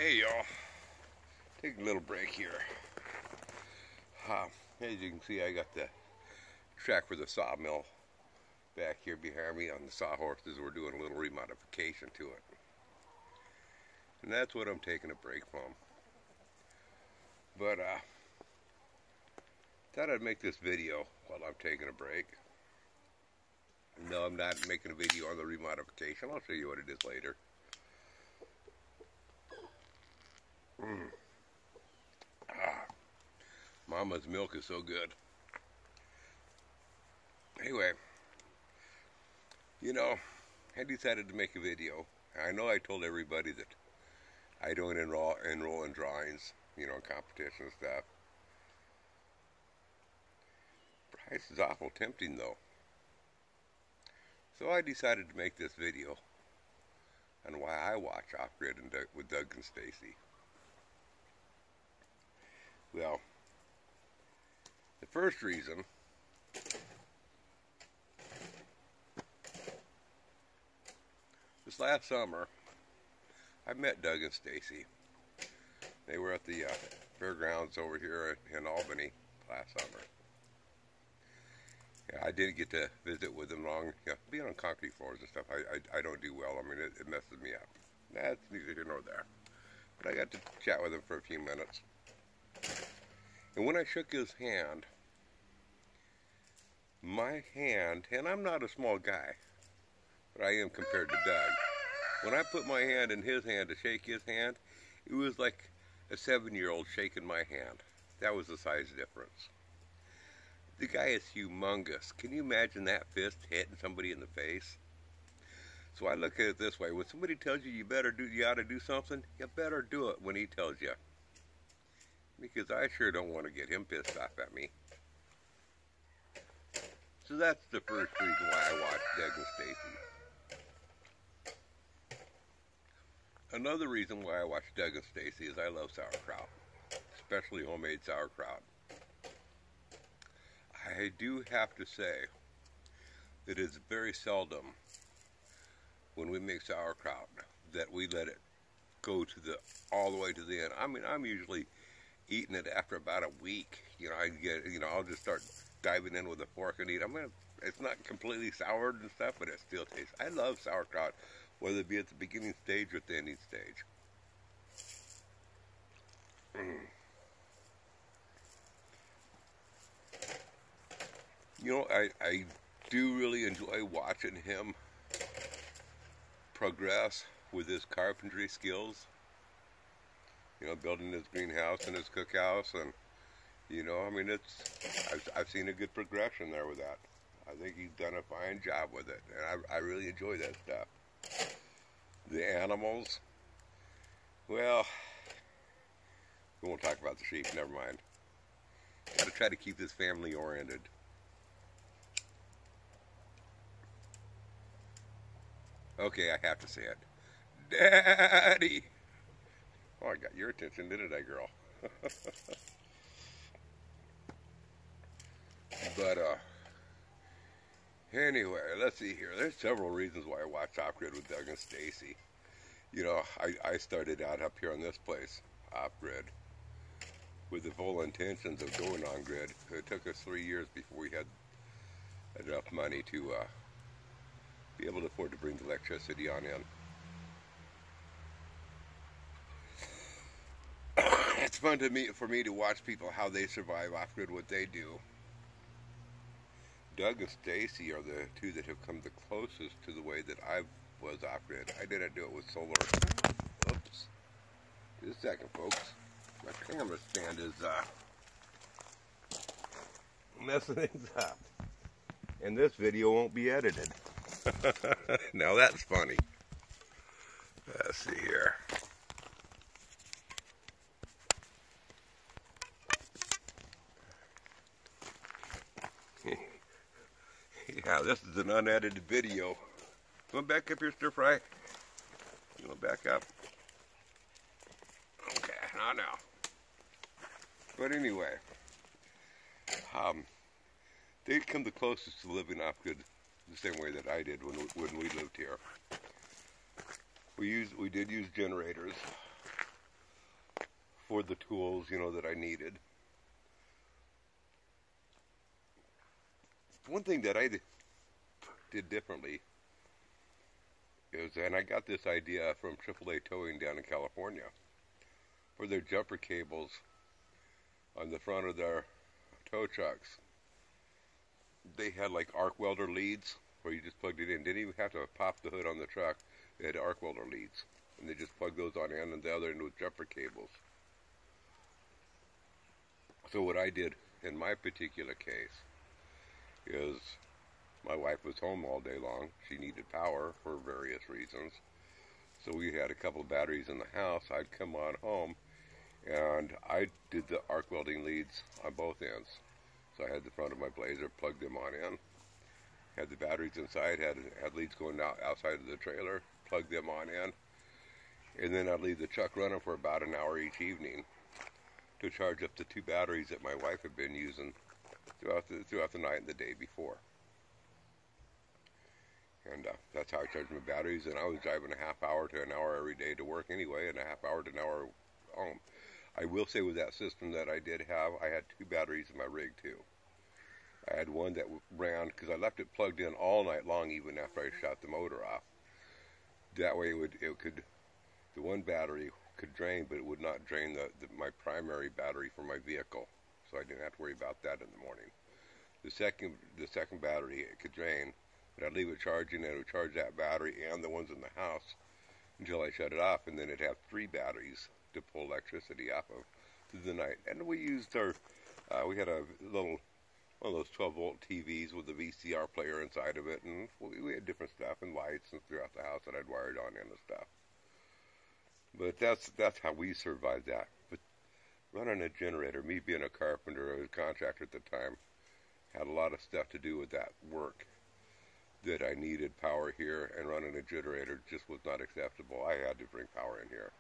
Hey y'all, taking a little break here. As you can see, I got the track for the sawmill back here behind me on the sawhorses. We're doing a little remodification to it. And that's what I'm taking a break from. But thought I'd make this video while I'm taking a break. No, I'm not making a video on the remodification. I'll show you what it is later. Mama's milk is so good. Anyway, I decided to make a video. I know I told everybody that I don't enroll in drawings, competition and stuff. Price is awful tempting though. So I decided to make this video on why I watch Off-Grid with Doug and Stacy. Well, the first reason this last summer, I met Doug and Stacy. They were at the fairgrounds over here in Albany last summer. Yeah, I didn't get to visit with them long. Being on concrete floors and stuff, I don't do well. I mean, it messes me up. That's neither here nor there. But I got to chat with him for a few minutes. And when I shook his hand, my hand, and I'm not a small guy, but I am compared to Doug. When I put my hand in his hand to shake his hand, it was like a 7-year-old shaking my hand. That was the size difference. The guy is humongous. Can you imagine that fist hitting somebody in the face? So I look at it this way. When somebody tells you you ought to do something, you better do it when he tells you. Because I sure don't want to get him pissed off at me. So that's the first reason why I watch Doug and Stacy. Another reason why I watch Doug and Stacy is I love sauerkraut, especially homemade sauerkraut. I do have to say that it's very seldom when we make sauerkraut that we let it go all the way to the end. I mean, I'm usually eating it after about a week. I'll just start diving in with a fork and eat. I mean, it's not completely soured and stuff, but it still tastes. I love sauerkraut, whether it be at the beginning stage or at the ending stage. I do really enjoy watching him progress with his carpentry skills. Building his greenhouse and his cookhouse, and I've seen a good progression there with that. I think he's done a fine job with it, and I really enjoy that stuff. The animals, well, we won't talk about the sheep. Never mind. Got to try to keep this family oriented. Okay, I have to say it. Daddy! Oh, I got your attention, didn't I, girl? But, anyway, let's see here. There's several reasons why I watch Off-Grid with Doug and Stacy. I started out up here on this place, Off-Grid, with the full intentions of going on grid. It took us 3 years before we had enough money to be able to afford to bring the electricity on in. It's fun for me to watch people how they survive off-grid, what they do. Doug and Stacy are the two that have come the closest to the way that I was off-grid. I didn't do it with solar. Oops. Just a second, folks. My camera stand is messing things up. And this video won't be edited. Now that's funny. Let's see here. Yeah, this is an unedited video. Come back up here, stir fry. You want back up? Okay, not now. But anyway, they'd come the closest to living off-grid the same way that I did when we lived here. We did use generators, for the tools, that I needed. One thing that I did differently is, and I got this idea from AAA Towing down in California, for their jumper cables on the front of their tow trucks. They had like arc welder leads where you just plugged it in. Didn't even have to pop the hood on the truck. They had arc welder leads, and they just plugged those on in, and the other end was jumper cables. So what I did in my particular case is, my wife was home all day long. She needed power for various reasons. So we had a couple of batteries in the house. I'd come on home, and I did the arc welding leads on both ends. So I had the front of my Blazer, plugged them on in. Had the batteries inside, had leads going outside of the trailer, plugged them on in. And then I'd leave the truck running for about an hour each evening to charge up the 2 batteries that my wife had been using throughout the night and the day before. And that's how I charged my batteries, and I was driving a half hour to an hour every day to work anyway, and a half hour to an hour home. I will say with that system that I did have, I had 2 batteries in my rig too. I had one that ran, because I left it plugged in all night long even after I shut the motor off. That way the one battery could drain, but it would not drain my primary battery for my vehicle. So I didn't have to worry about that in the morning. The second battery, it could drain, but I'd leave it charging, and it would charge that battery and the ones in the house until I shut it off, and then it'd have 3 batteries to pull electricity off of through the night. And we used we had a little, one of those 12-volt TVs with a VCR player inside of it, and we had different stuff and lights and throughout the house that I'd wired on in and stuff. But that's how we survived that. But running a generator, me being a carpenter, a contractor at the time, had a lot of stuff to do with that work, that I needed power here, and running a generator just was not acceptable. I had to bring power in here.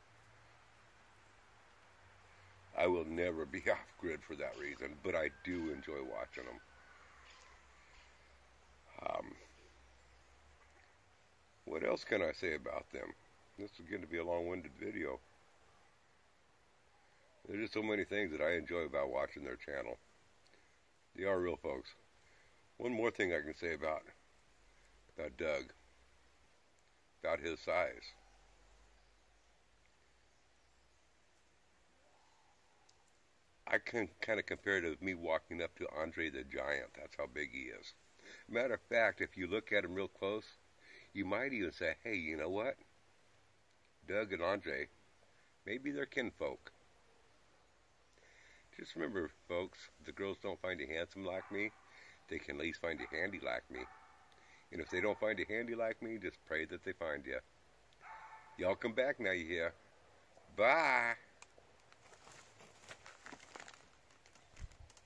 I will never be off-grid for that reason, but I do enjoy watching them. What else can I say about them? This is going to be a long-winded video. There's just so many things that I enjoy about watching their channel. They are real folks. One more thing I can say about Doug, about his size. I can kind of compare it to me walking up to Andre the Giant. That's how big he is. Matter of fact, if you look at him real close, you might even say, hey, you know what? Doug and Andre, maybe they're kinfolk. Just remember, folks, if the girls don't find you handsome like me, they can at least find you handy like me. And if they don't find you handy like me, just pray that they find you. Y'all come back now, you hear? Bye!